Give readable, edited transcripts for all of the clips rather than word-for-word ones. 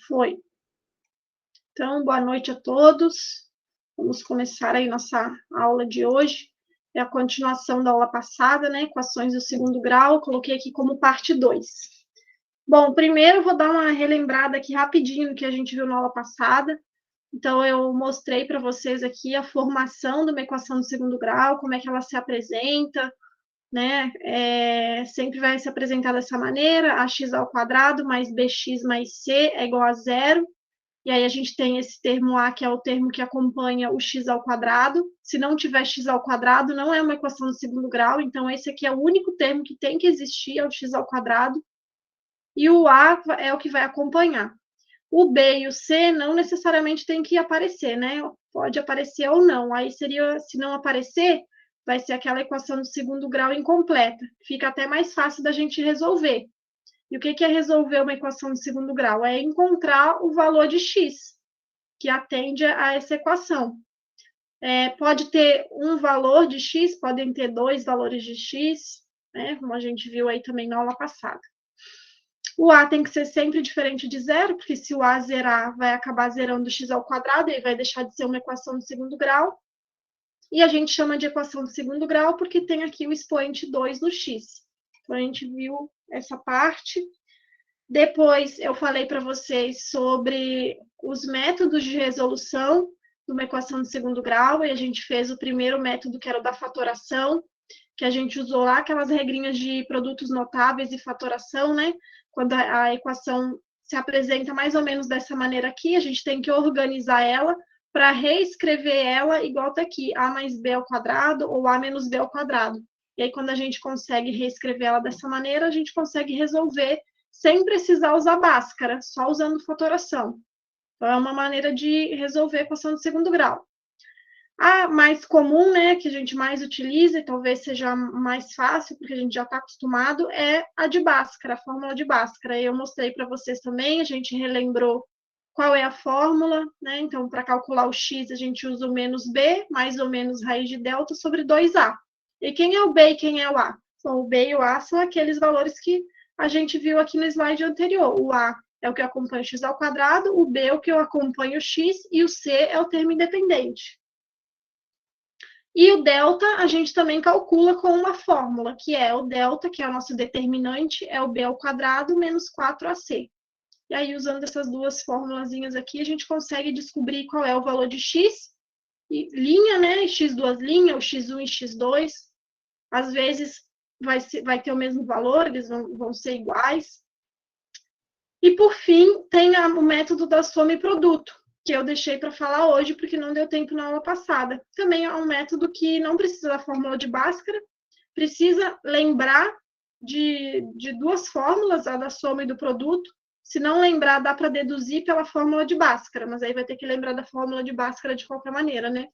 Foi. Então, boa noite a todos. Vamos começar aí nossa aula de hoje. É a continuação da aula passada, né? Equações do segundo grau. Coloquei aqui como parte 2. Bom, primeiro eu vou dar uma relembrada aqui rapidinho do que a gente viu na aula passada. Então, eu mostrei para vocês aqui a formação de uma equação do segundo grau, como é que ela se apresenta, né? Sempre vai se apresentar dessa maneira: ax ao quadrado mais bx mais c é igual a zero. E aí a gente tem esse termo A, que é o termo que acompanha o x ao quadrado. Se não tiver x ao quadrado, não é uma equação do segundo grau. Então, esse aqui é o único termo que tem que existir, é o x ao quadrado. E o A é o que vai acompanhar. O B e o C não necessariamente tem que aparecer, né? Pode aparecer ou não. Aí seria, se não aparecer, vai ser aquela equação do segundo grau incompleta. Fica até mais fácil da gente resolver. E o que é resolver uma equação de segundo grau? É encontrar o valor de x, que atende a essa equação. Pode ter um valor de x, podem ter dois valores de x, né? Como a gente viu aí também na aula passada. O A tem que ser sempre diferente de zero, porque se o A zerar, vai acabar zerando x ao quadrado, e vai deixar de ser uma equação de segundo grau. E a gente chama de equação de segundo grau porque tem aqui o expoente 2 no x. Então, a gente viu essa parte. Depois, eu falei para vocês sobre os métodos de resolução de uma equação de segundo grau, e a gente fez o primeiro método, que era o da fatoração, que a gente usou lá aquelas regrinhas de produtos notáveis e fatoração, né? Quando a equação se apresenta mais ou menos dessa maneira aqui, a gente tem que organizar ela para reescrever ela igual está aqui, a mais b ao quadrado ou a menos b ao quadrado. E aí, quando a gente consegue reescrever ela dessa maneira, a gente consegue resolver sem precisar usar Bhaskara, só usando fatoração. Então, é uma maneira de resolver a equação de segundo grau. A mais comum, né, que a gente mais utiliza, e talvez seja mais fácil, porque a gente já está acostumado, é a de Bhaskara, a fórmula de Bhaskara. Eu mostrei para vocês também, a gente relembrou qual é a fórmula, né? Então, para calcular o x, a gente usa o menos b, mais ou menos raiz de delta sobre 2a. E quem é o b e quem é o a? Bom, o b e o a são aqueles valores que a gente viu aqui no slide anterior. O a é o que acompanha o x ao quadrado, o b é o que acompanha o x, e o c é o termo independente. E o delta a gente também calcula com uma fórmula, que é o delta, que é o nosso determinante, é o b ao quadrado menos 4ac. E aí, usando essas duas formulazinhas aqui, a gente consegue descobrir qual é o valor de x, e linha, né? X duas linhas, o x1 e x2. Às vezes vai ter o mesmo valor, eles vão ser iguais. E, por fim, tem o método da soma e produto, que eu deixei para falar hoje, porque não deu tempo na aula passada. Também é um método que não precisa da fórmula de Bhaskara, precisa lembrar de duas fórmulas, a da soma e do produto. Se não lembrar, dá para deduzir pela fórmula de Bhaskara, mas aí vai ter que lembrar da fórmula de Bhaskara de qualquer maneira, né?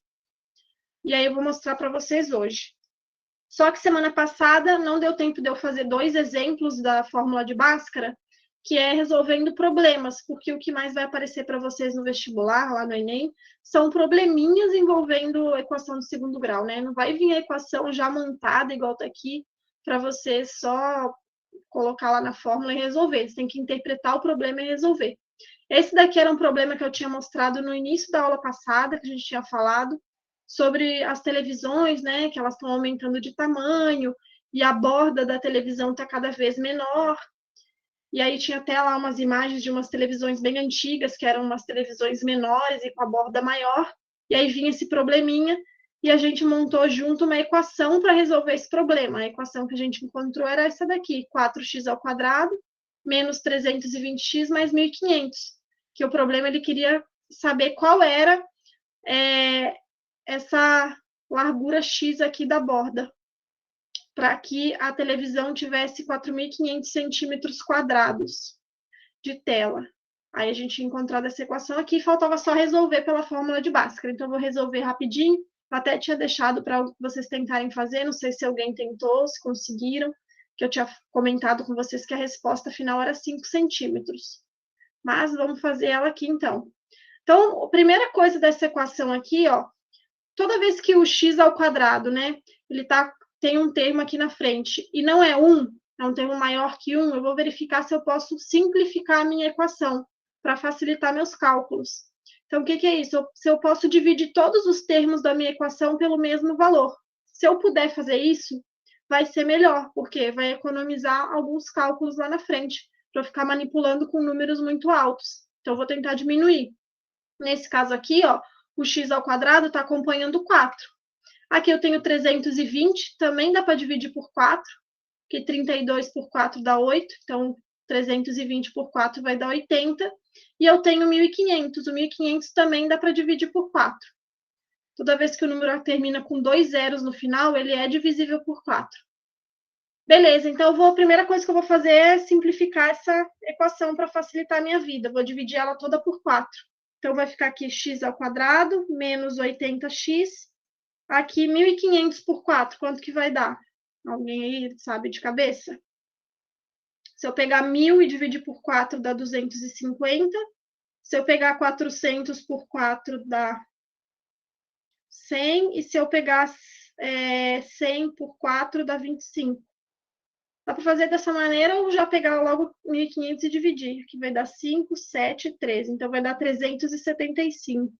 E aí eu vou mostrar para vocês hoje. Só que semana passada não deu tempo de eu fazer 2 exemplos da fórmula de Bhaskara, que é resolvendo problemas, porque o que mais vai aparecer para vocês no vestibular, lá no Enem, são probleminhas envolvendo equação de segundo grau, né? Não vai vir a equação já montada, igual está aqui, para você só colocar lá na fórmula e resolver. Você tem que interpretar o problema e resolver. Esse daqui era um problema que eu tinha mostrado no início da aula passada, que a gente tinha falado, sobre as televisões, né? Que elas estão aumentando de tamanho, e a borda da televisão está cada vez menor. E aí tinha até lá umas imagens de umas televisões bem antigas, que eram umas televisões menores e com a borda maior. E aí vinha esse probleminha, e a gente montou junto uma equação para resolver esse problema. A equação que a gente encontrou era essa daqui, 4x ao quadrado menos 320x mais 1.500. Que o problema, ele queria saber qual era essa largura x aqui da borda, para que a televisão tivesse 4.500 centímetros quadrados de tela. Aí a gente tinha encontrado essa equação aqui, faltava só resolver pela fórmula de Bhaskara. Então, eu vou resolver rapidinho. Até tinha deixado para vocês tentarem fazer, não sei se alguém tentou, se conseguiram, que eu tinha comentado com vocês que a resposta final era 5 centímetros. Mas vamos fazer ela aqui, então. Então, a primeira coisa dessa equação aqui, ó, toda vez que o x ao quadrado, né, ele tem um termo aqui na frente, e não é 1, é um termo maior que 1, eu vou verificar se eu posso simplificar a minha equação. para facilitar meus cálculos. Então, o que é isso? Se eu posso dividir todos os termos da minha equação pelo mesmo valor. Se eu puder fazer isso, vai ser melhor, porque vai economizar alguns cálculos lá na frente, para eu ficar manipulando com números muito altos. Então, eu vou tentar diminuir. Nesse caso aqui, ó, o x ao quadrado está acompanhando 4. Aqui eu tenho 320, também dá para dividir por 4, que 32 por 4 dá 8, então 320 por 4 vai dar 80. E eu tenho 1.500, o 1.500 também dá para dividir por 4. Toda vez que o número termina com 2 zeros no final, ele é divisível por 4. Beleza, então a primeira coisa que eu vou fazer é simplificar essa equação para facilitar a minha vida. Vou dividir ela toda por 4. Então, vai ficar aqui x ao quadrado menos 80x. Aqui, 1.500 por 4, quanto que vai dar? Alguém aí sabe de cabeça? Se eu pegar 1.000 e dividir por 4, dá 250. Se eu pegar 400 por 4, dá 100. E se eu pegar 100 por 4, dá 25. Dá para fazer dessa maneira ou já pegar logo 1.500 e dividir, que vai dar 5, 7, 13. Então, vai dar 375.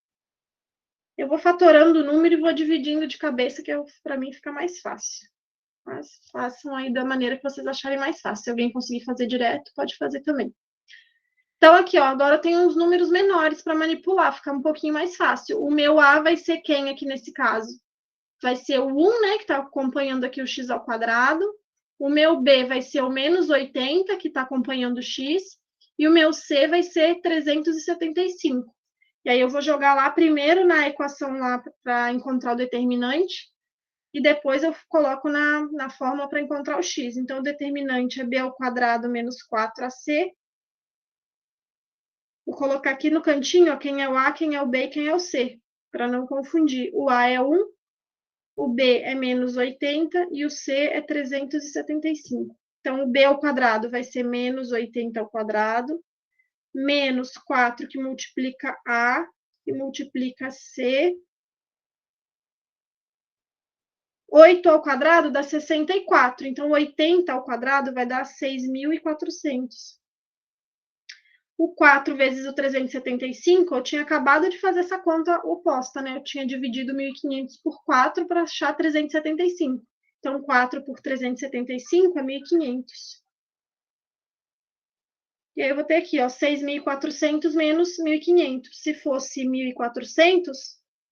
Eu vou fatorando o número e vou dividindo de cabeça, que para mim fica mais fácil. Mas façam aí da maneira que vocês acharem mais fácil. Se alguém conseguir fazer direto, pode fazer também. Então, aqui, ó, agora eu tenho uns números menores para manipular, fica um pouquinho mais fácil. O meu A vai ser quem aqui nesse caso? Vai ser o 1, né, que está acompanhando aqui o x ao quadrado. O meu B vai ser o menos 80, que está acompanhando o x. E o meu C vai ser 375. E aí eu vou jogar lá primeiro na equação lá para encontrar o determinante. E depois eu coloco na fórmula para encontrar o x. Então, o determinante é b ao quadrado menos 4ac. Vou colocar aqui no cantinho, ó, quem é o a, quem é o b e quem é o c, para não confundir. O a é 1, o b é menos 80 e o c é 375. Então, o b ao quadrado vai ser menos 80 ao quadrado, menos 4 que multiplica a, que multiplica c. 8 ao quadrado dá 64. Então, 80 ao quadrado vai dar 6.400. O 4 vezes o 375, eu tinha acabado de fazer essa conta oposta, né? Eu tinha dividido 1.500 por 4 para achar 375. Então, 4 por 375 é 1.500. E aí, eu vou ter aqui, ó, 6.400 menos 1.500. Se fosse 1.400,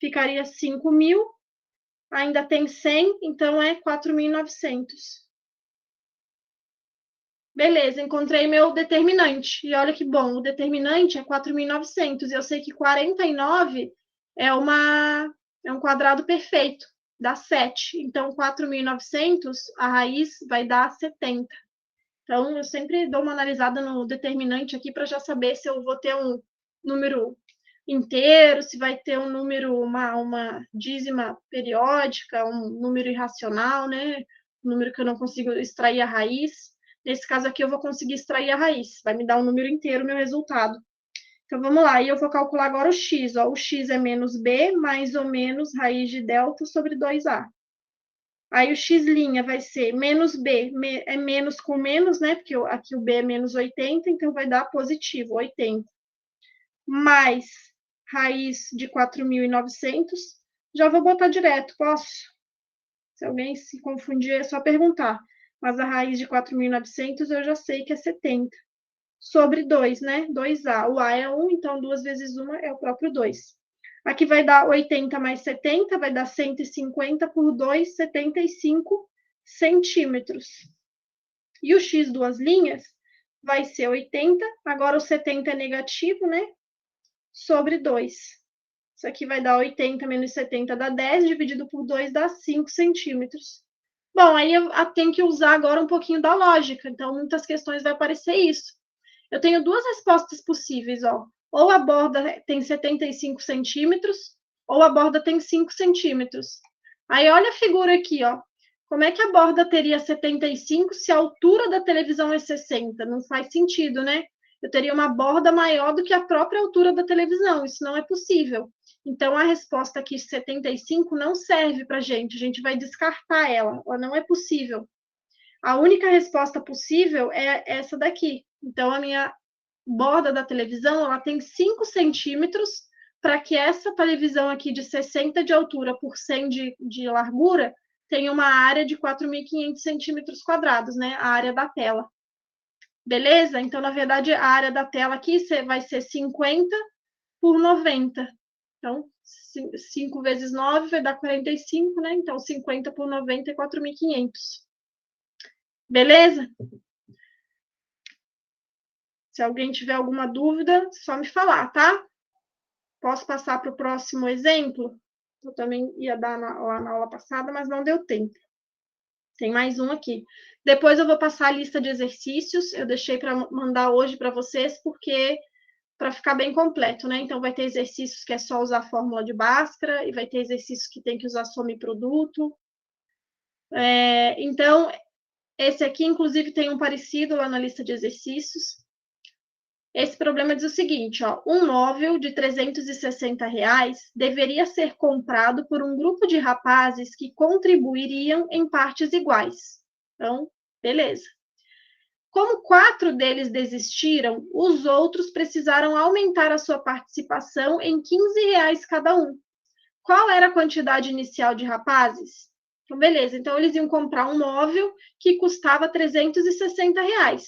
ficaria 5.000. Ainda tem 100, então é 4.900. Beleza, encontrei meu determinante. E olha que bom, o determinante é 4.900. E eu sei que 49 é um quadrado perfeito, dá 7. Então, 4.900, a raiz vai dar 70. Então, eu sempre dou uma analisada no determinante aqui para já saber se eu vou ter um número inteiro, se vai ter um número, uma dízima periódica, um número irracional, né? Um número que eu não consigo extrair a raiz. Nesse caso aqui, eu vou conseguir extrair a raiz. Vai me dar um número inteiro, meu resultado. Então, vamos lá. E eu vou calcular agora o x. Ó. O x é menos b, mais ou menos raiz de delta sobre 2a. Aí o x' vai ser menos b, é menos com menos, né? Porque aqui o b é menos 80, então vai dar positivo, 80. Mais raiz de 4.900. Já vou botar direto, posso? Se alguém se confundir, é só perguntar. Mas a raiz de 4.900 eu já sei que é 70. Sobre 2, né? 2a. O a é 1, então 2 vezes 1 é o próprio 2. Aqui vai dar 80 mais 70, vai dar 150 por 2, 75 centímetros. E o x duas linhas vai ser 80. Agora o 70 é negativo, né? Sobre 2. Isso aqui vai dar 80 menos 70 dá 10, dividido por 2 dá 5 centímetros. Bom, aí eu tenho que usar agora um pouquinho da lógica. Então, muitas questões vai aparecer isso. Eu tenho duas respostas possíveis, ó. Ou a borda tem 75 centímetros, ou a borda tem 5 centímetros. Aí, olha a figura aqui, ó. Como é que a borda teria 75 se a altura da televisão é 60? Não faz sentido, né? Eu teria uma borda maior do que a própria altura da televisão. Isso não é possível. Então, a resposta aqui, 75, não serve para a gente vai descartar ela. Ela não é possível. A única resposta possível é essa daqui. Então, a minha borda da televisão, ela tem 5 centímetros para que essa televisão aqui de 60 de altura por 100 de largura tenha uma área de 4.500 centímetros quadrados, né? A área da tela. Beleza? Então, na verdade, a área da tela aqui vai ser 50 por 90. Então, 5 vezes 9 vai dar 45, né? Então, 50 por 90 é 4.500. Beleza? Se alguém tiver alguma dúvida, só me falar, tá? Posso passar para o próximo exemplo? Eu também ia dar lá na aula passada, mas não deu tempo. Tem mais um aqui. Depois eu vou passar a lista de exercícios. Eu deixei para mandar hoje para vocês, porque para ficar bem completo, né? Então, vai ter exercícios que é só usar a fórmula de Bhaskara, e vai ter exercícios que tem que usar some-produto. Então, esse aqui, inclusive, tem um parecido lá na lista de exercícios. Esse problema diz o seguinte, ó, um móvel de R$360 deveria ser comprado por um grupo de rapazes que contribuiriam em partes iguais. Então, beleza. Como 4 deles desistiram, os outros precisaram aumentar a sua participação em R$15 cada um. Qual era a quantidade inicial de rapazes? Então, beleza. Então, eles iam comprar um móvel que custava R$360.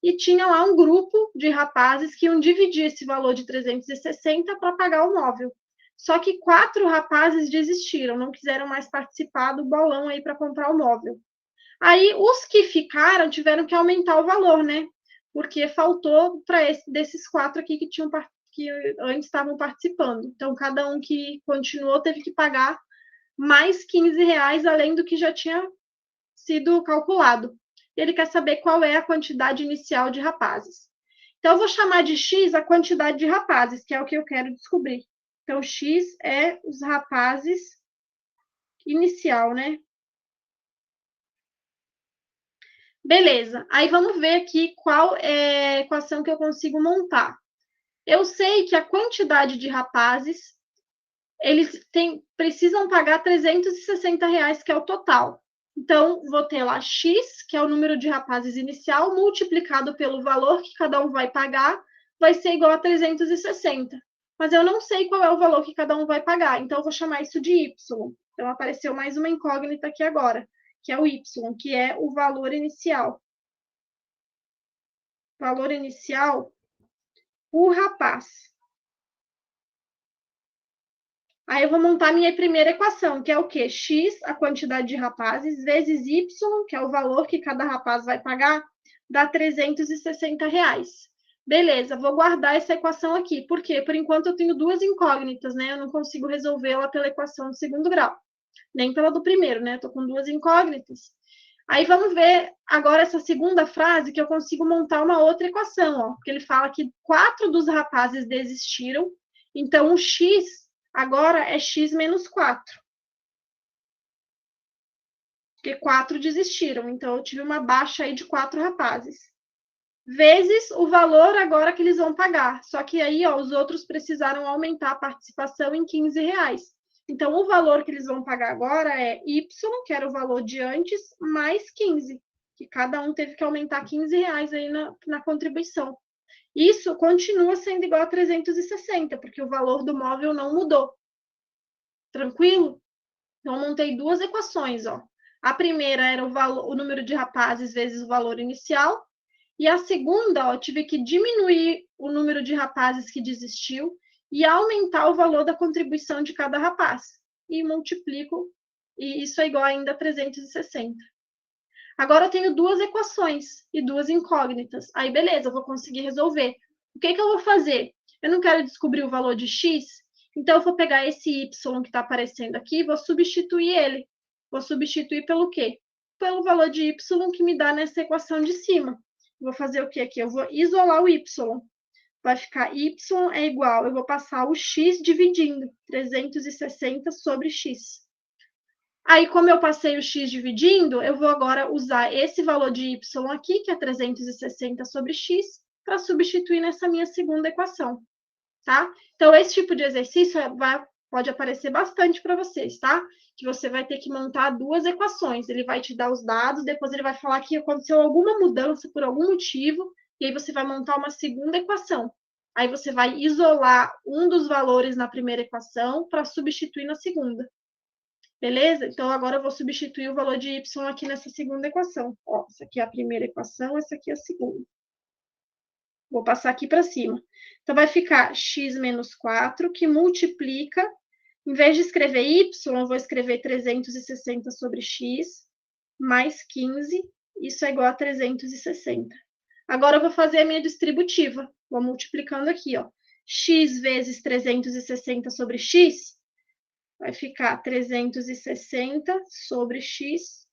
E tinha lá um grupo de rapazes que iam dividir esse valor de 360 para pagar o móvel. Só que 4 rapazes desistiram, não quiseram mais participar do bolão aí para comprar o móvel. Aí, os que ficaram tiveram que aumentar o valor, né? Porque faltou para desses 4 aqui que antes estavam participando. Então, cada um que continuou teve que pagar mais R$15, além do que já tinha sido calculado. Ele quer saber qual é a quantidade inicial de rapazes. Então, eu vou chamar de X a quantidade de rapazes, que é o que eu quero descobrir. Então, X é os rapazes inicial, né? Beleza. Aí, vamos ver aqui qual é a equação que eu consigo montar. Eu sei que a quantidade de rapazes, eles precisam pagar R$360, que é o total. Então, vou ter lá X, que é o número de rapazes inicial, multiplicado pelo valor que cada um vai pagar, vai ser igual a 360. Mas eu não sei qual é o valor que cada um vai pagar, então eu vou chamar isso de Y. Então, apareceu mais uma incógnita aqui agora, que é o Y, que é o valor inicial. Valor inicial por rapaz. Aí eu vou montar minha primeira equação, que é o quê? X, a quantidade de rapazes, vezes Y, que é o valor que cada rapaz vai pagar, dá R$360. Beleza, vou guardar essa equação aqui. Por quê? Por enquanto eu tenho 2 incógnitas, né? Eu não consigo resolvê-la pela equação do segundo grau, nem pela do primeiro, né? Estou com 2 incógnitas. Aí vamos ver agora essa segunda frase, que eu consigo montar uma outra equação, ó. Porque ele fala que 4 dos rapazes desistiram, então o X agora é X menos 4. Porque 4 desistiram, então eu tive uma baixa aí de 4 rapazes. Vezes o valor agora que eles vão pagar. Só que aí, ó, os outros precisaram aumentar a participação em R$15. Então, o valor que eles vão pagar agora é Y, que era o valor de antes, mais 15. Que cada um teve que aumentar R$15 aí na contribuição. Isso continua sendo igual a 360, porque o valor do móvel não mudou. Tranquilo? Então, montei 2 equações, ó. A primeira era o número de rapazes vezes o valor inicial. E a segunda, ó, tive que diminuir o número de rapazes que desistiu e aumentar o valor da contribuição de cada rapaz. E multiplico, e isso é igual ainda a 360. Agora eu tenho 2 equações e 2 incógnitas. Aí, beleza, eu vou conseguir resolver. O que eu vou fazer? Eu não quero descobrir o valor de X, então eu vou pegar esse Y que está aparecendo aqui e vou substituir ele. Vou substituir pelo quê? Pelo valor de Y que me dá nessa equação de cima. Vou fazer o que aqui? Eu vou isolar o Y. Vai ficar Y é igual, eu vou passar o X dividindo, 360 sobre X. Aí, como eu passei o X dividindo, eu vou agora usar esse valor de Y aqui, que é 360 sobre X, para substituir nessa minha segunda equação, tá? Então, esse tipo de exercício pode aparecer bastante para vocês, tá? Que você vai ter que montar 2 equações. Ele vai te dar os dados, depois ele vai falar que aconteceu alguma mudança por algum motivo, e aí você vai montar uma segunda equação. Aí você vai isolar um dos valores na primeira equação para substituir na segunda. Beleza? Então, agora eu vou substituir o valor de y aqui nessa segunda equação. Ó, essa aqui é a primeira equação, essa aqui é a segunda. Vou passar aqui para cima. Então, vai ficar x menos 4, que multiplica, em vez de escrever y, eu vou escrever 360 sobre x, mais 15, isso é igual a 360. Agora, eu vou fazer a minha distributiva. Vou multiplicando aqui, ó. X vezes 360 sobre x, vai ficar 360 sobre x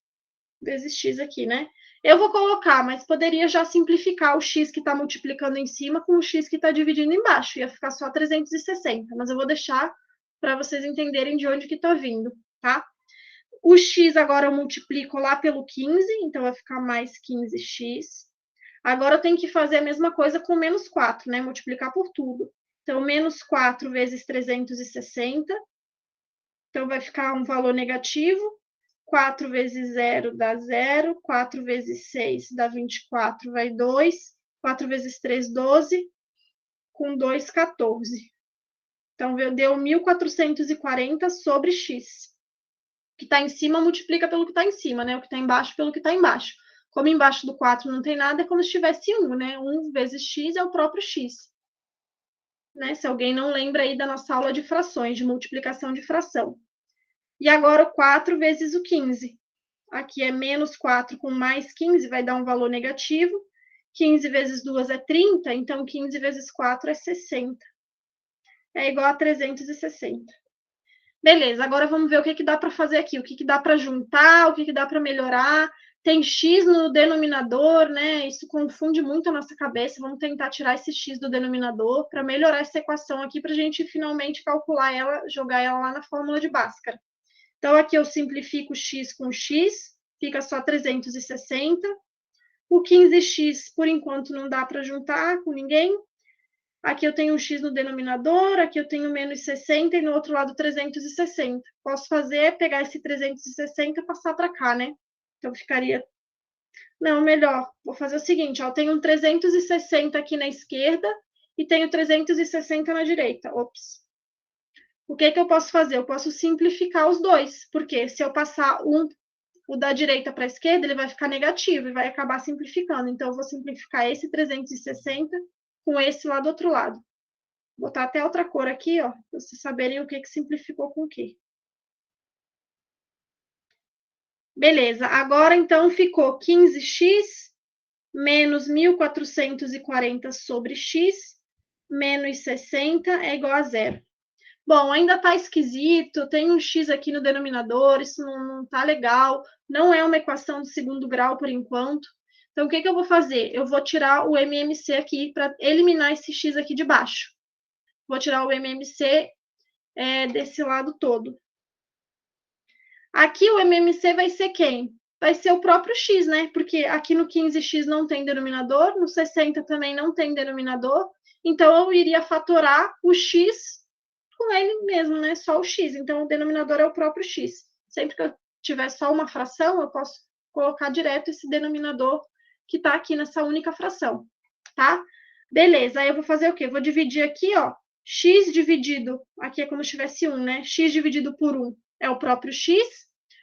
vezes x aqui, né? Eu vou colocar, mas poderia já simplificar o x que está multiplicando em cima com o x que está dividindo embaixo. Ia ficar só 360, mas eu vou deixar para vocês entenderem de onde que está vindo, tá? O x agora eu multiplico lá pelo 15, então vai ficar mais 15x. Agora eu tenho que fazer a mesma coisa com menos 4, né? Multiplicar por tudo. Então, menos 4 vezes 360. Então, vai ficar um valor negativo. 4 vezes 0 dá 0. 4 vezes 6 dá 24, vai 2. 4 vezes 3, 12. Com 2, 14. Então, deu 1.440 sobre x. O que está em cima multiplica pelo que está em cima, né? O que está embaixo pelo que está embaixo. Como embaixo do 4 não tem nada, é como se tivesse 1, né? 1 vezes x é o próprio x. Né? Se alguém não lembra aí da nossa aula de frações, de multiplicação de fração. E agora o 4 vezes o 15. Aqui é menos 4 com mais 15, vai dar um valor negativo. 15 vezes 2 é 30, então 15 vezes 4 é 60. É igual a 360. Beleza, agora vamos ver o que dá para fazer aqui, o que dá para juntar, o que dá para melhorar. Tem x no denominador, né? Isso confunde muito a nossa cabeça. Vamos tentar tirar esse x do denominador para melhorar essa equação aqui, para a gente finalmente calcular ela, jogar ela lá na fórmula de Bhaskara. Então, aqui eu simplifico x com x, fica só 360. O 15x, por enquanto, não dá para juntar com ninguém. Aqui eu tenho um x no denominador, aqui eu tenho menos 60 e no outro lado 360. Posso fazer é pegar esse 360 e passar para cá, né? Então, ficaria... Não, melhor. Vou fazer o seguinte, ó, eu tenho um 360 aqui na esquerda e tenho 360 na direita. Ops. O que eu posso fazer? Eu posso simplificar os dois, porque se eu passar o da direita para a esquerda, ele vai ficar negativo e vai acabar simplificando. Então, eu vou simplificar esse 360 com esse lá do outro lado. Vou botar até outra cor aqui, ó, para vocês saberem o que simplificou com o quê. Beleza, agora então ficou 15x menos 1.440 sobre x menos 60 é igual a 0. Bom, ainda está esquisito, tem um x aqui no denominador, isso não está legal, não é uma equação de segundo grau por enquanto. Então, o que eu vou fazer? Eu vou tirar o MMC aqui para eliminar esse x aqui de baixo. Vou tirar o MMC desse lado todo. Aqui o MMC vai ser quem? Vai ser o próprio x, né? Porque aqui no 15x não tem denominador, no 60 também não tem denominador. Então, eu iria fatorar o x com ele mesmo, né? Só o x. Então, o denominador é o próprio x. Sempre que eu tiver só uma fração, eu posso colocar direto esse denominador que está aqui nessa única fração, tá? Beleza, aí eu vou fazer o quê? Vou dividir aqui, ó, x dividido, aqui é como se tivesse 1, né? X dividido por 1 é o próprio x,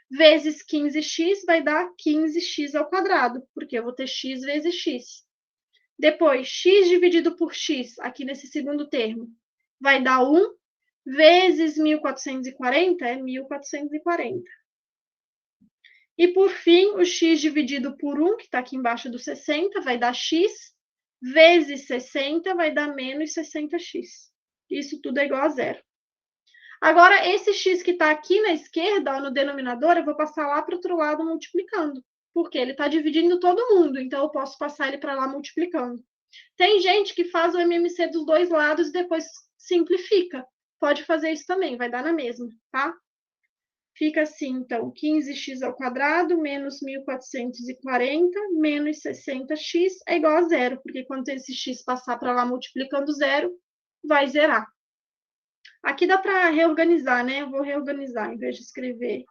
vezes 15x vai dar 15x ao quadrado, porque eu vou ter x vezes x. Depois, x dividido por x, aqui nesse segundo termo, vai dar 1, vezes 1.440 é 1.440. E, por fim, o x dividido por 1, que está aqui embaixo do 60, vai dar x, vezes 60 vai dar menos 60x. Isso tudo é igual a 0. Agora, esse x que está aqui na esquerda, ó, no denominador, eu vou passar lá para o outro lado multiplicando, porque ele está dividindo todo mundo, então eu posso passar ele para lá multiplicando. Tem gente que faz o MMC dos dois lados e depois simplifica. Pode fazer isso também, vai dar na mesma, tá? Fica assim, então, 15x ao quadrado menos 1.440 menos 60x é igual a 0, porque quando esse x passar para lá multiplicando 0, vai zerar. Aqui dá para reorganizar, né? Eu vou reorganizar, em vez de escrever,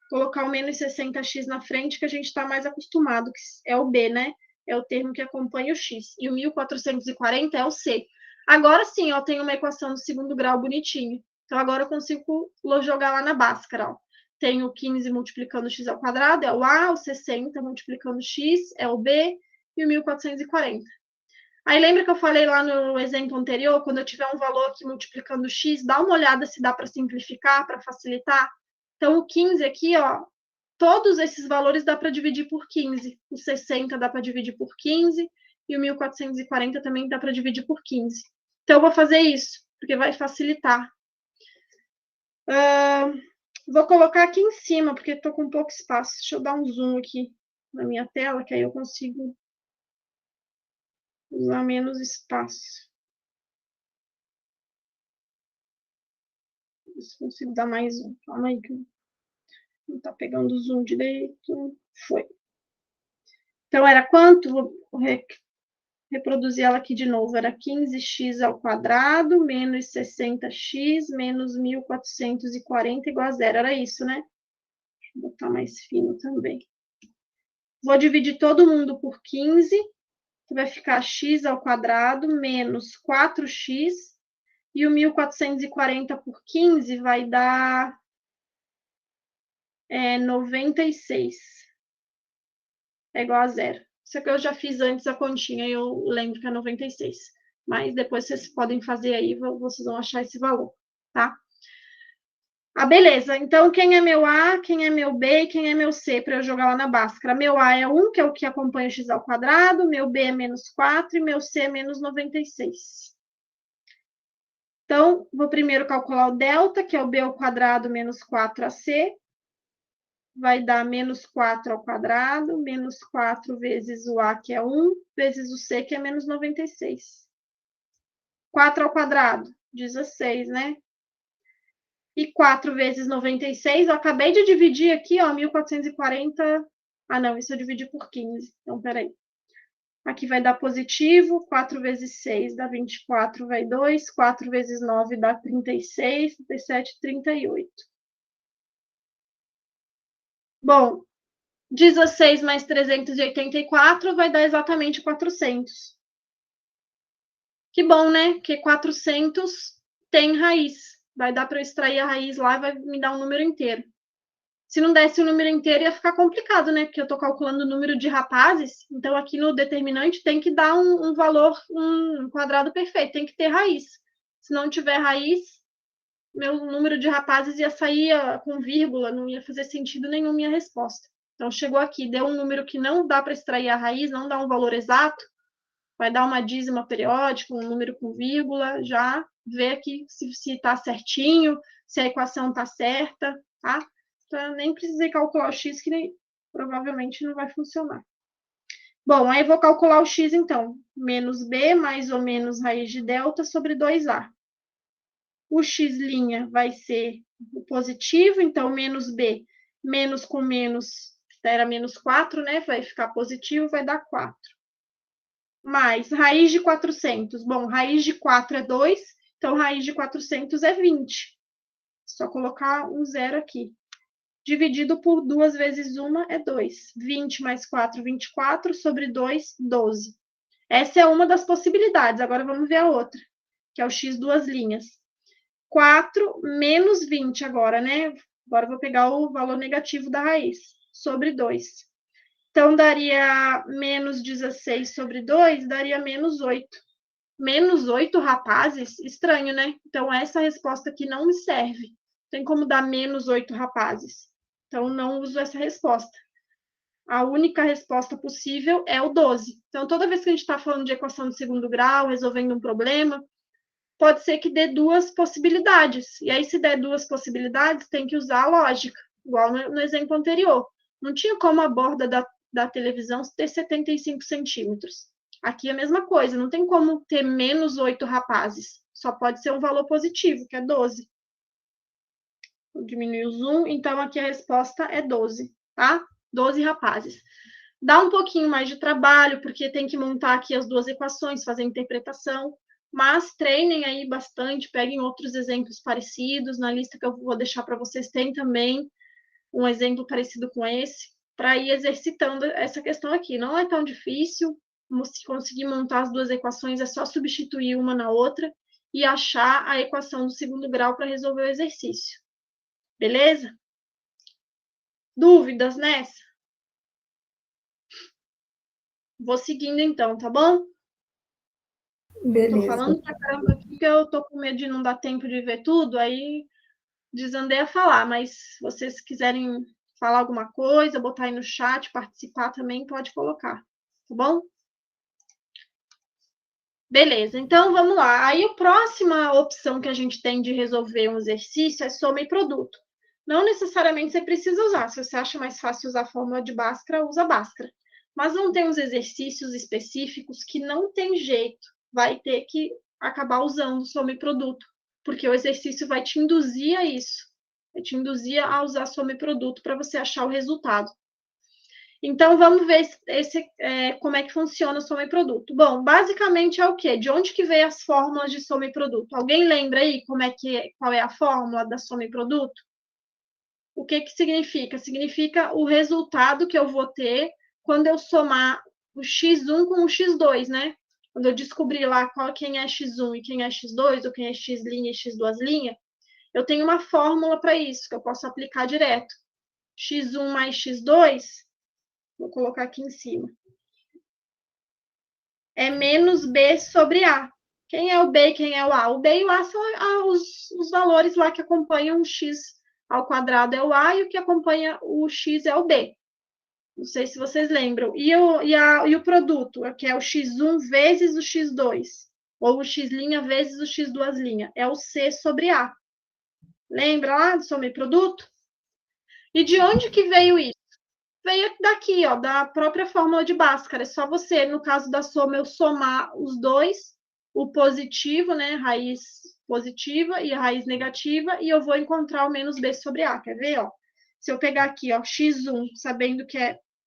colocar o menos 60x na frente, que a gente está mais acostumado, que é o b, né? é o termo que acompanha o x, e o 1440 é o c. Agora sim, eu tenho uma equação do segundo grau bonitinho. Então, agora eu consigo jogar lá na Bhaskara, ó. Tenho 15 multiplicando x ao quadrado, é o A, o 60 multiplicando x, é o B, e o 1440. Aí lembra que eu falei lá no exemplo anterior, quando eu tiver um valor aqui multiplicando x, dá uma olhada se dá para simplificar, para facilitar. Então, o 15 aqui, ó, todos esses valores dá para dividir por 15. O 60 dá para dividir por 15, e o 1440 também dá para dividir por 15. Então, eu vou fazer isso, porque vai facilitar. Vou colocar aqui em cima, porque estou com pouco espaço. Deixa eu dar um zoom aqui na minha tela, que aí eu consigo usar menos espaço. Se consigo dar mais um. Calma aí, que não está pegando o zoom direito. Foi. Então, era quanto? Vou reproduzir ela aqui de novo. Era 15x ao quadrado menos 60x menos 1440 igual a zero. Era isso, né? Deixa eu botar mais fino também. Vou dividir todo mundo por 15, que vai ficar x ao quadrado menos 4x, e o 1440 por 15 vai dar 96. É igual a zero. Isso aqui eu já fiz antes a continha e eu lembro que é 96. Mas depois vocês podem fazer aí, vocês vão achar esse valor, tá? Ah, beleza. Então, quem é meu A, quem é meu B e quem é meu C para eu jogar lá na Bhaskara? Meu A é 1, que é o que acompanha x ao quadrado, meu B é menos 4 e meu C é menos 96. Então, vou primeiro calcular o delta, que é o B ao quadrado menos 4AC. Vai dar menos 4 ao quadrado, menos 4 vezes o A, que é 1, vezes o C, que é menos 96. 4 ao quadrado, 16, né? E 4 vezes 96, eu acabei de dividir aqui, ó, 1440. Ah, não, isso eu dividi por 15. Então, peraí. Aqui vai dar positivo, 4 vezes 6 dá 24, vai 2. 4 vezes 9 dá 36, 37, 38. Bom, 16 mais 384 vai dar exatamente 400. Que bom, né? Porque 400 tem raiz. Vai dar para eu extrair a raiz lá e vai me dar um número inteiro. Se não desse o número inteiro, ia ficar complicado, né? Porque eu estou calculando o número de rapazes, então aqui no determinante tem que dar um valor, um quadrado perfeito, tem que ter raiz. Se não tiver raiz, meu número de rapazes ia sair com vírgula, não ia fazer sentido nenhum minha resposta. Então, chegou aqui, deu um número que não dá para extrair a raiz, não dá um valor exato, vai dar uma dízima periódica, um número com vírgula, já vê aqui se está certinho, se a equação está certa, tá? Então, nem precisei calcular o x, que provavelmente não vai funcionar. Bom, aí eu vou calcular o x, então. Menos b mais ou menos raiz de delta sobre 2a. O x' vai ser o positivo, então menos b, menos com menos, era menos 4, né? Vai ficar positivo, vai dar 4. Mais raiz de 400. Bom, raiz de 4 é 2, então raiz de 400 é 20. Só colocar um zero aqui. Dividido por 2 vezes 1 é 2. 20 mais 4, 24, sobre 2, 12. Essa é uma das possibilidades. Agora vamos ver a outra, que é o x duas linhas. 4 menos 20 agora, né? Agora eu vou pegar o valor negativo da raiz, sobre 2. Então, daria menos 16 sobre 2, daria menos 8. Menos 8 rapazes? Estranho, né? Então, essa resposta aqui não me serve. Tem como dar menos 8 rapazes. Então, não uso essa resposta. A única resposta possível é o 12. Então, toda vez que a gente está falando de equação de segundo grau, resolvendo um problema, pode ser que dê duas possibilidades. E aí, se der duas possibilidades, tem que usar a lógica, igual no exemplo anterior. Não tinha como a borda da televisão ter 75 centímetros. Aqui é a mesma coisa, não tem como ter menos 8 rapazes. Só pode ser um valor positivo, que é 12. Vou diminuir o zoom, então aqui a resposta é 12, tá? 12 rapazes. Dá um pouquinho mais de trabalho, porque tem que montar aqui as duas equações, fazer a interpretação, mas treinem aí bastante, peguem outros exemplos parecidos. Na lista que eu vou deixar para vocês tem também um exemplo parecido com esse. para ir exercitando essa questão aqui. Não é tão difícil, se conseguir montar as duas equações, é só substituir uma na outra e achar a equação do segundo grau para resolver o exercício. Beleza? Dúvidas nessa? Vou seguindo então, tá bom? Beleza. Tô falando pra caramba aqui que eu tô com medo de não dar tempo de ver tudo, aí desandei a falar, mas se vocês quiserem falar alguma coisa, botar aí no chat, participar também, pode colocar, tá bom? Beleza, então vamos lá. Aí a próxima opção que a gente tem de resolver um exercício é soma e produto. Não necessariamente você precisa usar, se você acha mais fácil usar a fórmula de Bhaskara, usa Bhaskara. Mas não tem uns exercícios específicos que não tem jeito, vai ter que acabar usando soma e produto, porque o exercício vai te induzir a isso, vai te induzir a usar soma e produto para você achar o resultado. Então, vamos ver como é que funciona o soma e produto. Bom, basicamente é o quê? De onde que veio as fórmulas de soma e produto? Alguém lembra aí qual é a fórmula da soma e produto? O que significa? Significa o resultado que eu vou ter quando eu somar o x1 com o x2, né? Quando eu descobrir lá quem é x1 e quem é x2, ou quem é x' e x2', eu tenho uma fórmula para isso, que eu posso aplicar direto. x1 mais x2, vou colocar aqui em cima, é menos b sobre a. Quem é o b e quem é o a? O b e o a são os valores lá que acompanham o x ao quadrado é o a, e o que acompanha o x é o b. Não sei se vocês lembram. E o produto, que é o x1 vezes o x2, ou o x' vezes o x2', é o c sobre a. Lembra lá do soma e produto? E de onde que veio isso? Veio daqui, ó, da própria fórmula de Bhaskara. É só você, no caso da soma, eu somar os dois, o positivo, né, raiz positiva e a raiz negativa, e eu vou encontrar o menos b sobre a. Quer ver, ó? Se eu pegar aqui, ó, x1,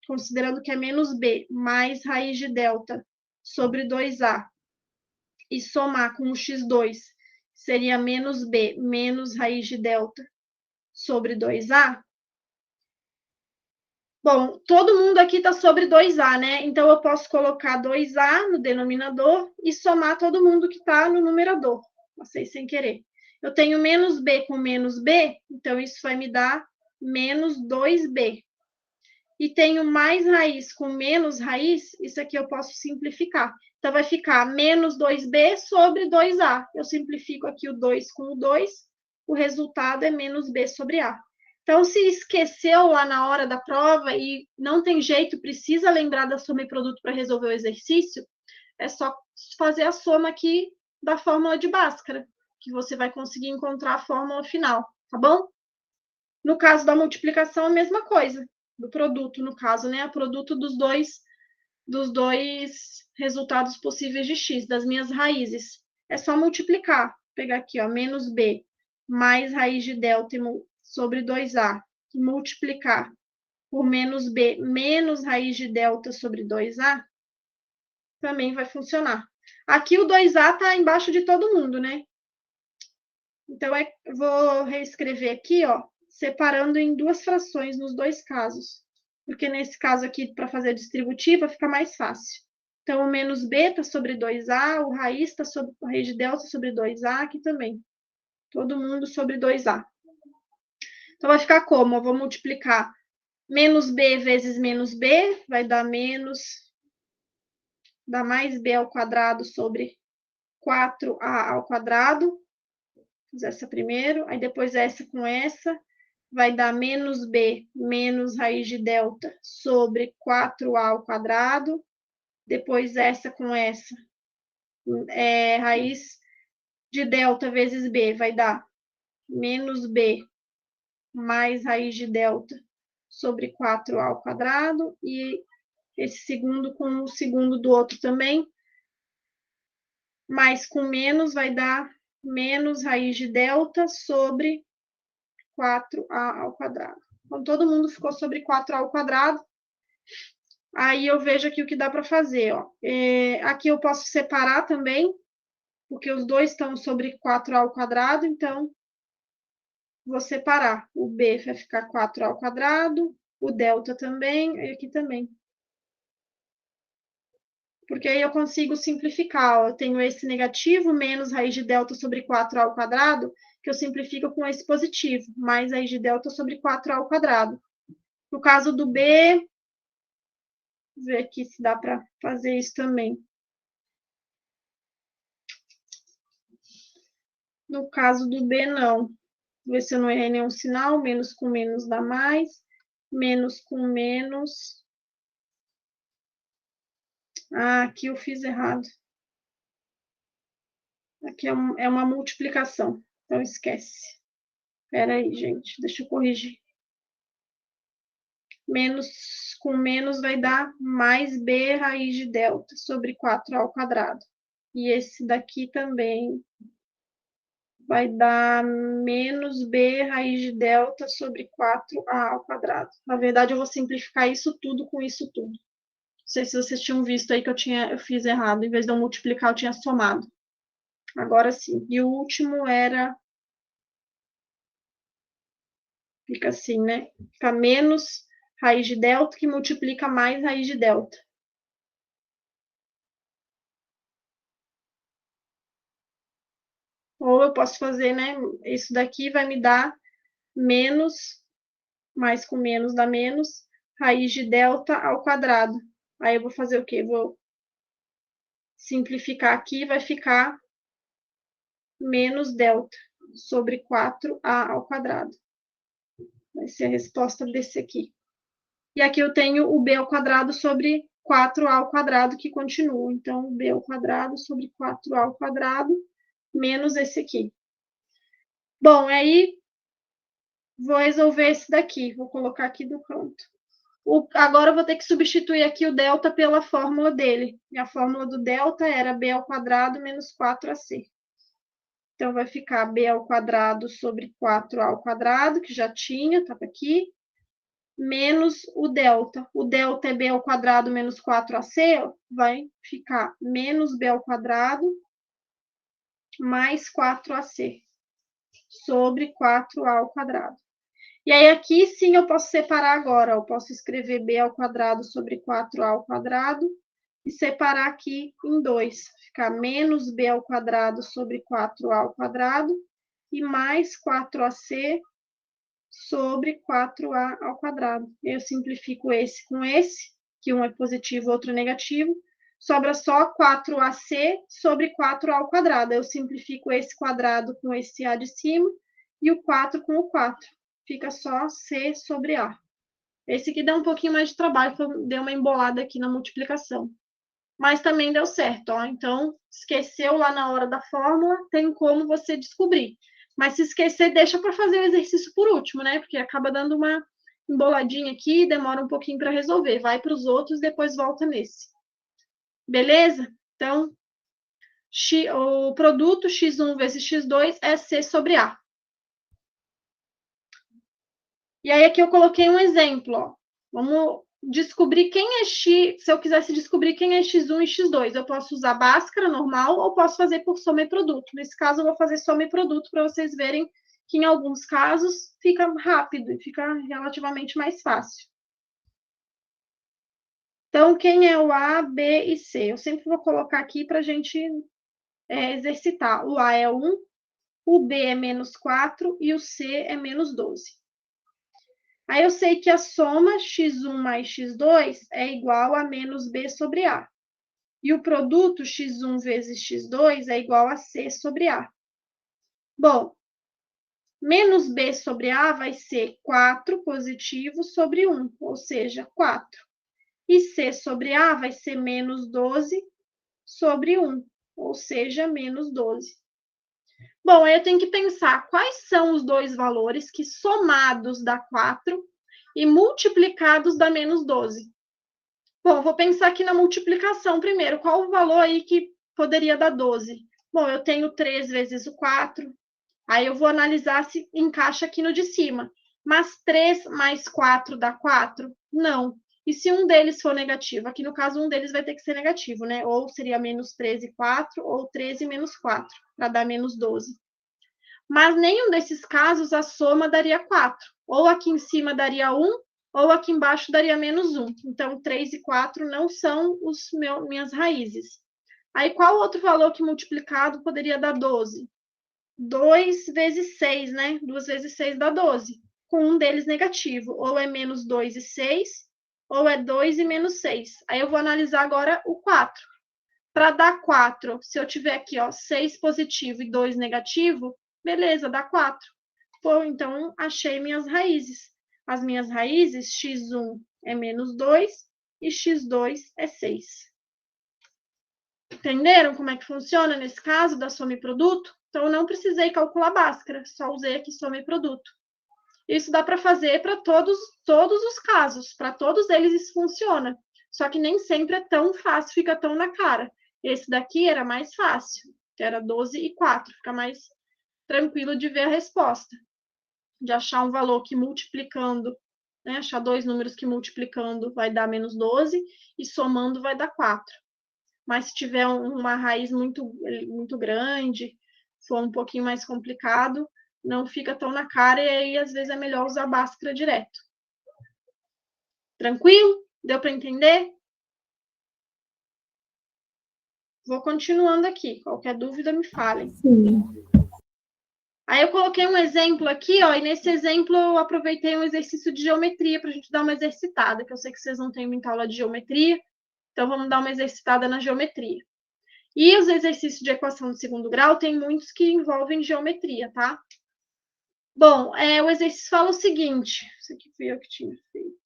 considerando que é menos b, mais raiz de delta sobre 2a, e somar com o x2, seria menos b menos raiz de delta sobre 2a. Bom, todo mundo aqui está sobre 2a, né? Então, eu posso colocar 2a no denominador e somar todo mundo que está no numerador. Passei sem querer. Eu tenho menos b com menos b, então isso vai me dar menos 2b. E tenho mais raiz com menos raiz, isso aqui eu posso simplificar. Então, vai ficar menos 2b sobre 2a. Eu simplifico aqui o 2 com o 2, o resultado é menos b sobre a. Então, se esqueceu lá na hora da prova e não tem jeito, precisa lembrar da soma e produto para resolver o exercício, é só fazer a soma aqui da fórmula de Bhaskara, que você vai conseguir encontrar a fórmula final, tá bom? No caso da multiplicação, a mesma coisa, do produto, no caso, né? O produto dos dois resultados possíveis de x, das minhas raízes. É só multiplicar, pegar aqui, ó, menos b mais raiz de delta sobre 2a, e multiplicar por menos b menos raiz de delta sobre 2a, também vai funcionar. Aqui o 2a está embaixo de todo mundo, né? Então, vou reescrever aqui, ó, separando em duas frações nos dois casos. Porque nesse caso aqui, para fazer a distributiva, fica mais fácil. Então, o menos b está sobre 2a, o raiz está sobre a raiz de delta sobre 2a aqui também. Todo mundo sobre 2a. Então, vai ficar como? Eu vou multiplicar menos b vezes menos b, vai dar dá mais b ao quadrado sobre 4a ao quadrado. Fiz essa primeiro, aí depois essa com essa, vai dar menos b menos raiz de delta sobre 4a ao quadrado. Depois essa com essa, raiz de delta vezes b, vai dar menos b mais raiz de delta sobre 4a ao quadrado, e esse segundo com o segundo do outro também, mais com menos vai dar menos raiz de delta sobre 4a ao quadrado. Então, todo mundo ficou sobre 4a ao quadrado. Aí eu vejo aqui o que dá para fazer, ó. Aqui eu posso separar também, porque os dois estão sobre 4a ao quadrado, então vou separar. O b vai ficar 4a ao quadrado, o delta também, e aqui também. Porque aí eu consigo simplificar, ó, eu tenho esse negativo menos raiz de delta sobre 4a ao quadrado, que eu simplifico com esse positivo, mais raiz de delta sobre 4a ao quadrado. No caso do B, vou ver aqui se dá para fazer isso também. No caso do B, não. Vou ver se eu não errei nenhum sinal. Menos com menos dá mais. Menos com menos. Ah, aqui eu fiz errado. Aqui é uma multiplicação. Então, esquece. Espera aí, gente. Deixa eu corrigir. Menos com menos vai dar mais b raiz de delta sobre 4a ao quadrado. E esse daqui também vai dar menos b raiz de delta sobre 4a ao quadrado. Na verdade, eu vou simplificar isso tudo com isso tudo. Não sei se vocês tinham visto aí que eu fiz errado. Em vez de eu multiplicar, eu tinha somado. Agora sim. E o último era... Fica assim, né? Fica menos raiz de delta que multiplica mais raiz de delta. Ou eu posso fazer, né? Isso daqui vai me dar menos, mais com menos dá menos, raiz de delta ao quadrado. Aí eu vou fazer o quê? Vou simplificar aqui, vai ficar menos delta sobre 4a ao quadrado. Vai ser a resposta desse aqui. E aqui eu tenho o b ao quadrado sobre 4a ao quadrado, que continua. Então, b ao quadrado sobre 4a ao quadrado, menos esse aqui. Bom, aí vou resolver esse daqui. Vou colocar aqui do canto. Agora eu vou ter que substituir aqui o delta pela fórmula dele. E a fórmula do delta era b ao quadrado menos 4ac. Então, vai ficar b ao quadrado sobre 4a ao quadrado, que já tinha, estava aqui, menos o delta. O delta é b ao quadrado menos 4ac, vai ficar menos b ao quadrado mais 4ac sobre 4a ao quadrado. E aí, aqui sim eu posso separar agora. Eu posso escrever b ao quadrado sobre 4a ao quadrado e separar aqui em 2. Ficar menos b ao quadrado sobre 4a ao quadrado e mais 4ac sobre 4a ao quadrado. Eu simplifico esse com esse, que um é positivo, outro é negativo. Sobra só 4ac sobre 4a ao quadrado. Eu simplifico esse quadrado com esse a de cima e o 4 com o 4. Fica só c sobre a. Esse aqui dá um pouquinho mais de trabalho, deu uma embolada aqui na multiplicação. Mas também deu certo, ó. Então, esqueceu lá na hora da fórmula, tem como você descobrir. Mas se esquecer, deixa para fazer o exercício por último, né? Porque acaba dando uma emboladinha aqui, demora um pouquinho para resolver. Vai para os outros, depois volta nesse. Beleza? Então, o produto x1 vezes x2 é c sobre a. E aí aqui eu coloquei um exemplo, ó. Vamos descobrir quem é x, se eu quisesse descobrir quem é x1 e x2, eu posso usar Bhaskara normal ou posso fazer por soma e produto. Nesse caso, eu vou fazer soma e produto para vocês verem que em alguns casos fica rápido e fica relativamente mais fácil. Então, quem é o A, B e C? Eu sempre vou colocar aqui para a gente exercitar. O A é 1, o B é menos 4 e o C é menos 12. Aí eu sei que a soma x1 mais x2 é igual a menos b sobre a. E o produto x1 vezes x2 é igual a c sobre a. Bom, menos b sobre a vai ser 4 positivo sobre 1, ou seja, 4. E c sobre a vai ser menos 12 sobre 1, ou seja, menos 12. Bom, aí eu tenho que pensar quais são os dois valores que somados dá 4 e multiplicados dá menos 12. Bom, vou pensar aqui na multiplicação primeiro. Qual o valor aí que poderia dar 12? Bom, eu tenho 3 vezes o 4. Aí eu vou analisar se encaixa aqui no de cima. Mas 3 mais 4 dá 4? Não. E se um deles for negativo? Aqui no caso, um deles vai ter que ser negativo, né? Ou seria menos 13, 4, ou 13 menos 4, para dar menos 12. Mas nenhum desses casos a soma daria 4. Ou aqui em cima daria 1, ou aqui embaixo daria menos 1. Então, 3 e 4 não são minhas raízes. Aí, qual outro valor que multiplicado poderia dar 12? 2 vezes 6, né? 2 vezes 6 dá 12, com um deles negativo. Ou é menos 2 e 6, ou é 2 e menos 6. Aí eu vou analisar agora o 4. Para dar 4, se eu tiver aqui, ó, 6 positivo e 2 negativo, beleza, dá 4. Pô, então achei minhas raízes. As minhas raízes, x1 é menos 2 e x2 é 6. Entenderam como é que funciona nesse caso da soma e produto? Então, eu não precisei calcular Bhaskara, só usei aqui soma e produto. Isso dá para fazer para todos os casos, para todos eles isso funciona. Só que nem sempre é tão fácil, fica tão na cara. Esse daqui era mais fácil, que era 12 e 4, fica mais tranquilo de ver a resposta. De achar um valor que multiplicando, né, achar dois números que multiplicando vai dar menos 12 e somando vai dar 4. Mas se tiver uma raiz muito grande, for um pouquinho mais complicado, não fica tão na cara e aí às vezes é melhor usar Bhaskara direto. Tranquilo? Deu para entender? Vou continuando aqui. Qualquer dúvida, me falem. Sim. Aí eu coloquei um exemplo aqui, ó, e nesse exemplo eu aproveitei um exercício de geometria para a gente dar uma exercitada, que eu sei que vocês não têm muita aula de geometria, então vamos dar uma exercitada na geometria. E os exercícios de equação de segundo grau tem muitos que envolvem geometria, tá? Bom, o exercício fala o seguinte, isso aqui fui eu que tinha feito.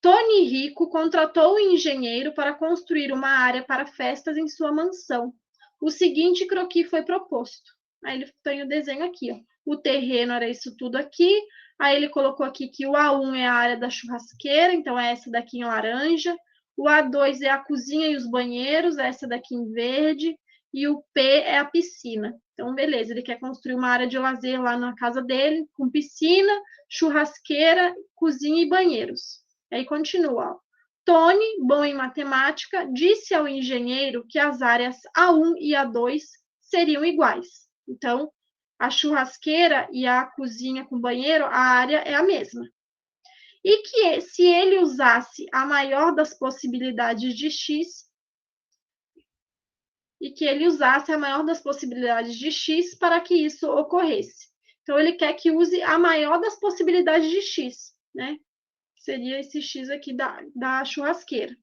Tony Rico contratou um engenheiro para construir uma área para festas em sua mansão. O seguinte croquis foi proposto. Aí ele tem o desenho aqui, ó. O terreno era isso tudo aqui. Aí ele colocou aqui que o A1 é a área da churrasqueira, então é essa daqui em laranja. O A2 é a cozinha e os banheiros, essa daqui em verde. E o P é a piscina. Então, beleza, ele quer construir uma área de lazer lá na casa dele, com piscina, churrasqueira, cozinha e banheiros. Aí continua. Tony, bom em matemática, disse ao engenheiro que as áreas A1 e A2 seriam iguais. Então, a churrasqueira e a cozinha com banheiro, a área é a mesma. E que se ele usasse a maior das possibilidades de x, para que isso ocorresse. Então, ele quer que use a maior das possibilidades de x, né? Seria esse x aqui da churrasqueira.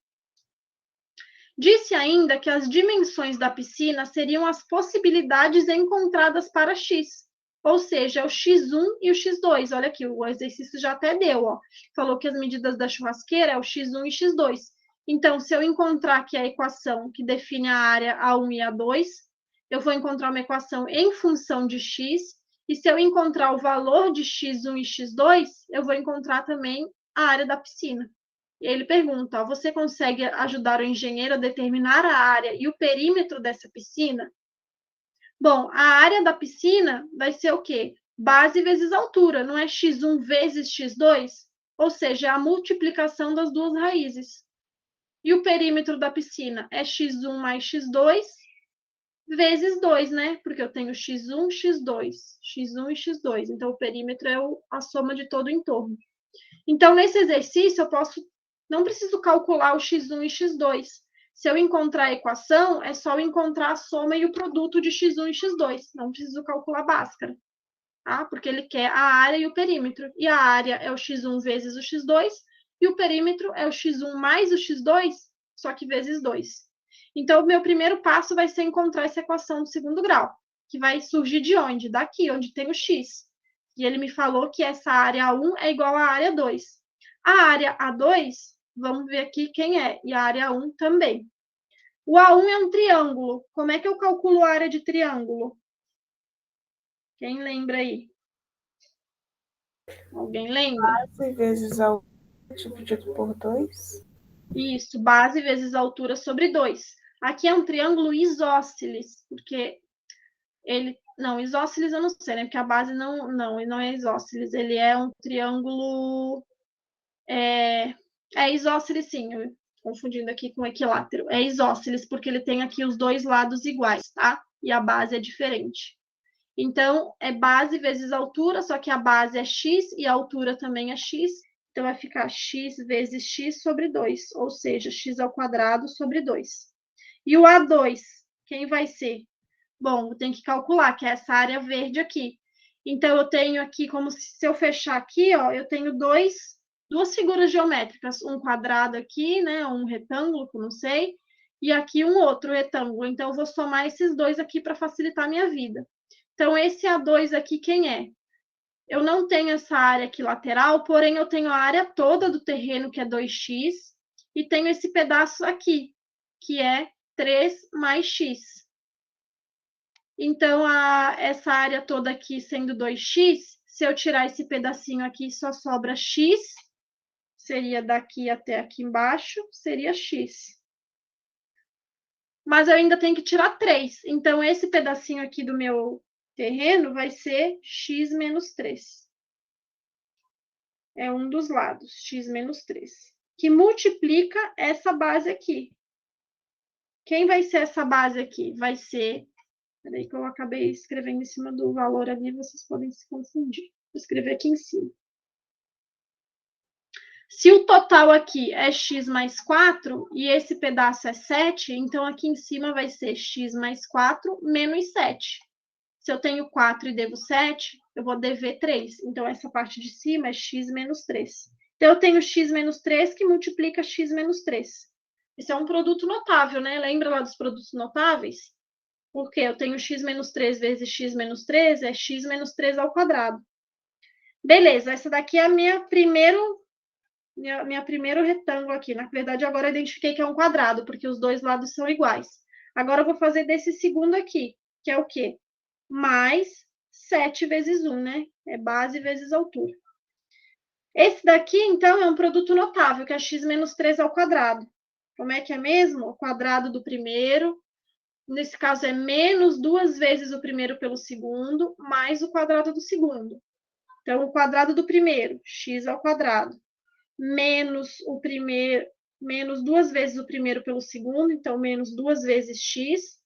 Disse ainda que as dimensões da piscina seriam as possibilidades encontradas para x, ou seja, o x1 e o x2. Olha aqui, o exercício já até deu, ó. Falou que as medidas da churrasqueira é o x1 e x2. Então, se eu encontrar aqui a equação que define a área A1 e A2, eu vou encontrar uma equação em função de x, e se eu encontrar o valor de x1 e x2, eu vou encontrar também a área da piscina. E ele pergunta, ó, você consegue ajudar o engenheiro a determinar a área e o perímetro dessa piscina? Bom, a área da piscina vai ser o quê? Base vezes altura, não é x1 vezes x2? Ou seja, é a multiplicação das duas raízes. E o perímetro da piscina é x1 mais x2 vezes 2, né? Porque eu tenho x1, x2, x1 e x2. Então, o perímetro é a soma de todo o entorno. Então, nesse exercício, não preciso calcular o x1 e x2. Se eu encontrar a equação, é só eu encontrar a soma e o produto de x1 e x2. Não preciso calcular Bhaskara, tá? Porque ele quer a área e o perímetro. E a área é o x1 vezes o x2, e o perímetro é o x1 mais o x2, só que vezes 2. Então, o meu primeiro passo vai ser encontrar essa equação do segundo grau, que vai surgir de onde? Daqui, onde tem o x. E ele me falou que essa área A1 é igual à área 2. A área A2, vamos ver aqui quem é, e a área A1 também. O A1 é um triângulo. Como é que eu calculo a área de triângulo? Quem lembra aí? Alguém lembra? Base vezes altura dividido por 2. Isso, base vezes altura sobre 2. Aqui é um triângulo isósceles, porque ele... Não, isósceles eu não sei, né? Porque a base não é isósceles. Ele é um triângulo... É isósceles, sim. Confundindo aqui com equilátero. É isósceles, porque ele tem aqui os dois lados iguais, tá? E a base é diferente. Então, é base vezes altura, só que a base é x e a altura também é x. Então, vai ficar x vezes x sobre 2, ou seja, x ao quadrado sobre 2. E o A2, quem vai ser? Bom, tem que calcular, que é essa área verde aqui. Então, eu tenho aqui, como se eu fechar aqui, ó, eu tenho duas figuras geométricas, um quadrado aqui, né, um retângulo, que eu não sei, e aqui um outro retângulo. Então, eu vou somar esses dois aqui para facilitar a minha vida. Então, esse A2 aqui, quem é? Eu não tenho essa área aqui lateral, porém, eu tenho a área toda do terreno, que é 2x, e tenho esse pedaço aqui, que é 3 mais x. Então, essa área toda aqui sendo 2x, se eu tirar esse pedacinho aqui, só sobra x, seria daqui até aqui embaixo, seria x. Mas eu ainda tenho que tirar 3. Então, esse pedacinho aqui do meu terreno vai ser x menos 3. É um dos lados, x menos 3. Que multiplica essa base aqui. Quem vai ser essa base aqui? Vai ser... Peraí que eu acabei escrevendo em cima do valor ali, vocês podem se confundir. Vou escrever aqui em cima. Se o total aqui é x mais 4 e esse pedaço é 7, então aqui em cima vai ser x mais 4 menos 7. Se eu tenho 4 e devo 7, eu vou dever 3. Então, essa parte de cima é x menos 3. Então, eu tenho x menos 3 que multiplica x menos 3. Esse é um produto notável, né? Lembra lá dos produtos notáveis? Porque eu tenho x menos 3 vezes x menos 3 é x menos 3 ao quadrado. Beleza, essa daqui é a minha primeiro retângulo aqui. Na verdade, agora eu identifiquei que é um quadrado, porque os dois lados são iguais. Agora, eu vou fazer desse segundo aqui, que é o quê? Mais 7 vezes 1, né? É base vezes altura. Esse daqui, então, é um produto notável, que é x menos 3 ao quadrado. Como é que é mesmo? O quadrado do primeiro. Nesse caso, é menos 2 vezes o primeiro pelo segundo, mais o quadrado do segundo. Então, o quadrado do primeiro, x ao quadrado, menos o primeiro, menos 2 vezes o primeiro pelo segundo, então, menos 2 vezes x,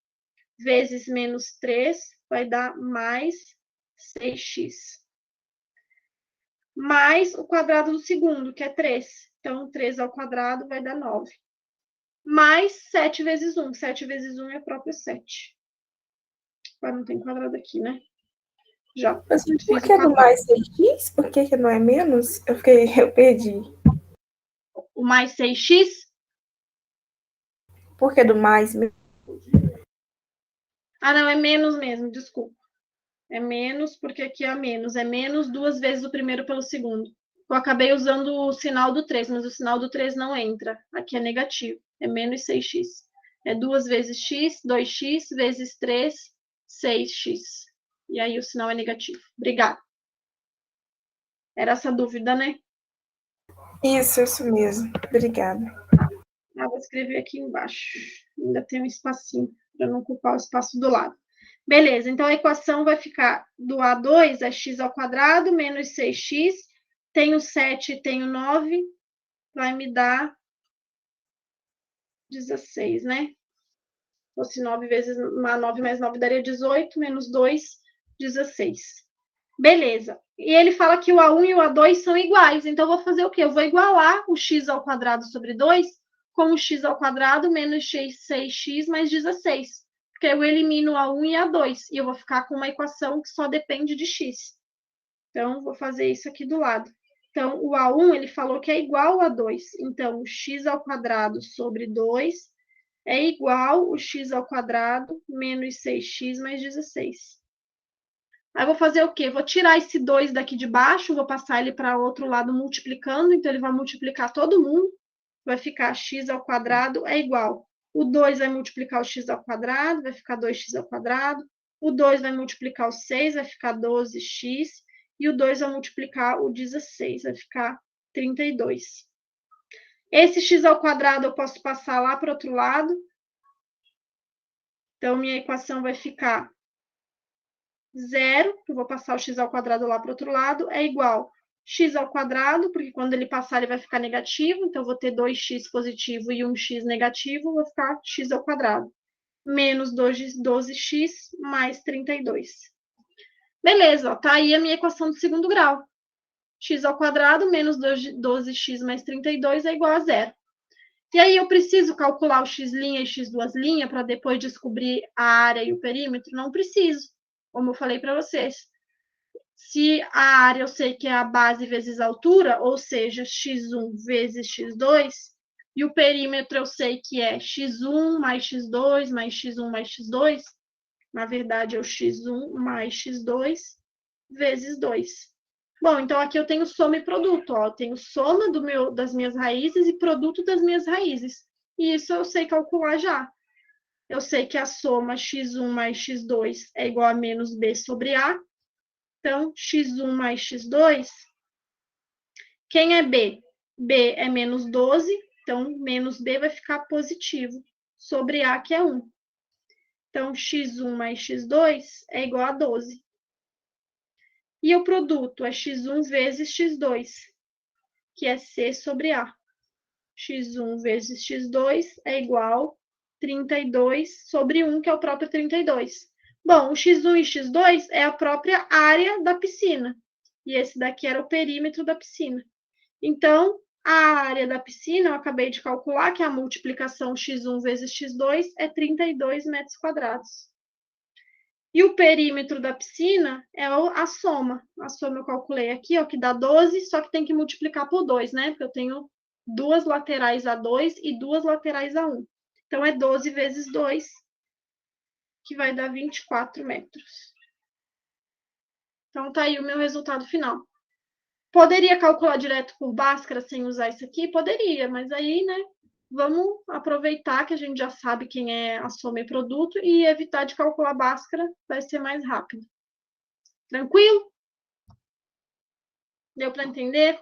vezes menos 3, vai dar mais 6x. Mais o quadrado do segundo, que é 3. Então, 3 ao quadrado vai dar 9. Mais 7 vezes 1. 7 vezes 1 é próprio 7. Agora não tem quadrado aqui, né? Já. Mas por que do mais 6x? Por que não é menos? Eu perdi. O mais 6x? Por que do mais? Ah, não, é menos mesmo, desculpa. É menos, porque aqui é menos. É menos 2 vezes o primeiro pelo segundo. Eu acabei usando o sinal do 3, mas o sinal do 3 não entra. Aqui é negativo. É menos 6x. É 2 vezes x, 2x, vezes 3, 6x. E aí o sinal é negativo. Obrigada. Era essa dúvida, né? Isso mesmo. Obrigada. Vou escrever aqui embaixo. Ainda tem um espacinho, para não ocupar o espaço do lado. Beleza, então a equação vai ficar do A2 é x ao quadrado menos 6x. Tenho 7 e tenho 9. Vai me dar 16, né? Se fosse 9 vezes 9 mais 9 daria 18, menos 2, 16. Beleza. E ele fala que o A1 e o A2 são iguais. Então, eu vou fazer o quê? Eu vou igualar o x ao quadrado sobre 2 com o x ao quadrado menos 6x mais 16. Porque eu elimino o A1 e o A2. E eu vou ficar com uma equação que só depende de x. Então, vou fazer isso aqui do lado. Então, o A1, ele falou que é igual a 2. Então, o x ao quadrado sobre 2 é igual o x ao quadrado menos 6x mais 16. Aí, vou fazer o quê? Vou tirar esse 2 daqui de baixo, vou passar ele para o outro lado multiplicando. Então, ele vai multiplicar todo mundo. Vai ficar x ao quadrado é igual. O 2 vai multiplicar o x ao quadrado, vai ficar 2x ao quadrado. O 2 vai multiplicar o 6, vai ficar 12x. E o 2 vai multiplicar o 16, vai ficar 32. Esse x ao quadrado eu posso passar lá para o outro lado. Então, minha equação vai ficar 0, eu vou passar o x ao quadrado lá para o outro lado, é igual x ao quadrado, porque quando ele passar ele vai ficar negativo, então eu vou ter 2x positivo e 1x negativo, vou ficar x ao quadrado. Menos 12x mais 32. Beleza, ó, tá aí a minha equação de segundo grau. X ao quadrado menos 12x mais 32 é igual a zero. E aí eu preciso calcular o x' e x duas linhas para depois descobrir a área e o perímetro? Não preciso, como eu falei para vocês. Se a área eu sei que é a base vezes a altura, ou seja, x1 vezes x2, e o perímetro eu sei que é x1 mais x2 mais x1 mais x2, na verdade é o x1 mais x2 vezes 2. Bom, então aqui eu tenho soma e produto, ó. Eu tenho soma das minhas raízes e produto das minhas raízes. E isso eu sei calcular já. Eu sei que a soma x1 mais x2 é igual a menos b sobre a. Então, x1 mais x2, quem é b? B é menos 12, então menos b vai ficar positivo sobre a, que é 1. Então, x1 mais x2 é igual a 12. E o produto é x1 vezes x2, que é C sobre A. x1 vezes x2 é igual a 32 sobre 1, que é o próprio 32. Bom, o x1 e x2 é a própria área da piscina. E esse daqui era o perímetro da piscina. Então, a área da piscina, eu acabei de calcular que a multiplicação x1 vezes x2 é 32 metros quadrados. E o perímetro da piscina é a soma. A soma eu calculei aqui, ó, que dá 12, só que tem que multiplicar por 2, né? Porque eu tenho duas laterais a 2 e duas laterais a 1. Então, é 12 vezes 2, que vai dar 24 metros. Então, tá aí o meu resultado final. Poderia calcular direto por Bhaskara sem usar isso aqui? Poderia, mas aí, né? Vamos aproveitar que a gente já sabe quem é a soma e produto e evitar de calcular Bhaskara, vai ser mais rápido. Tranquilo? Deu para entender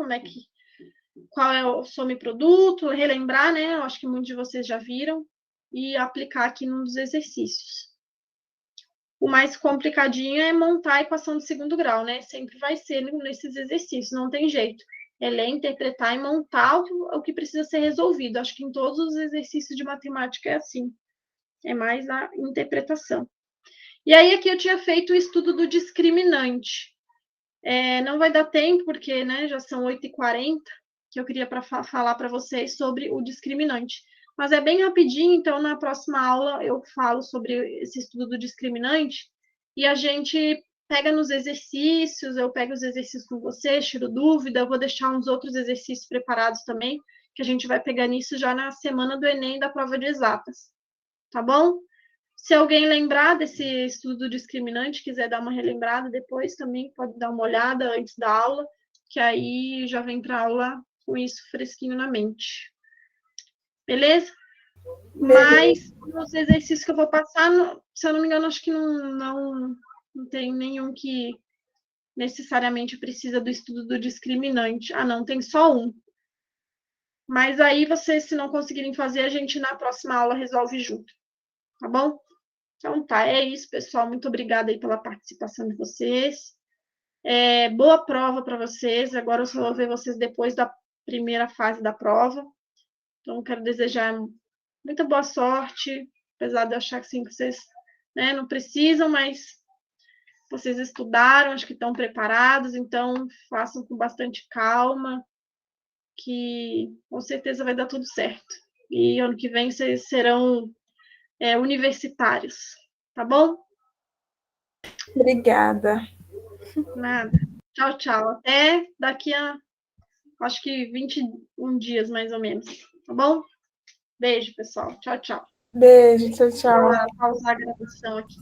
qual é o soma e produto, relembrar, né? Eu acho que muitos de vocês já viram, e aplicar aqui num dos exercícios. O mais complicadinho é montar a equação de segundo grau, né? Sempre vai ser nesses exercícios, não tem jeito. É ler, interpretar e montar o que precisa ser resolvido. Acho que em todos os exercícios de matemática é assim. É mais a interpretação. E aí, aqui eu tinha feito o estudo do discriminante. Não vai dar tempo, porque, né, já são 8h40, que eu queria falar para vocês sobre o discriminante. Mas é bem rapidinho, então na próxima aula eu falo sobre esse estudo do discriminante e a gente pega nos exercícios, eu pego os exercícios com vocês, tiro dúvida, eu vou deixar uns outros exercícios preparados também, que a gente vai pegar nisso já na semana do Enem da prova de exatas. Tá bom? Se alguém lembrar desse estudo discriminante, quiser dar uma relembrada depois também, pode dar uma olhada antes da aula, que aí já vem para a aula com isso fresquinho na mente. Beleza? Mas nos exercícios que eu vou passar, se eu não me engano, acho que não tem nenhum que necessariamente precisa do estudo do discriminante. Ah, não, tem só um. Mas aí vocês, se não conseguirem fazer, a gente na próxima aula resolve junto. Tá bom? Então tá, é isso, pessoal. Muito obrigada aí pela participação de vocês. Boa prova para vocês. Agora eu só vou ver vocês depois da primeira fase da prova. Então, quero desejar muita boa sorte, apesar de eu achar que sim, vocês, né, não precisam, mas vocês estudaram, acho que estão preparados, então façam com bastante calma, que com certeza vai dar tudo certo. E ano que vem vocês serão universitários, tá bom? Obrigada. Nada. Tchau, tchau. Até daqui a, acho que 21 dias, mais ou menos. Tá bom? Beijo, pessoal. Tchau, tchau. Beijo, tchau, tchau. Vou pausar a gravação aqui.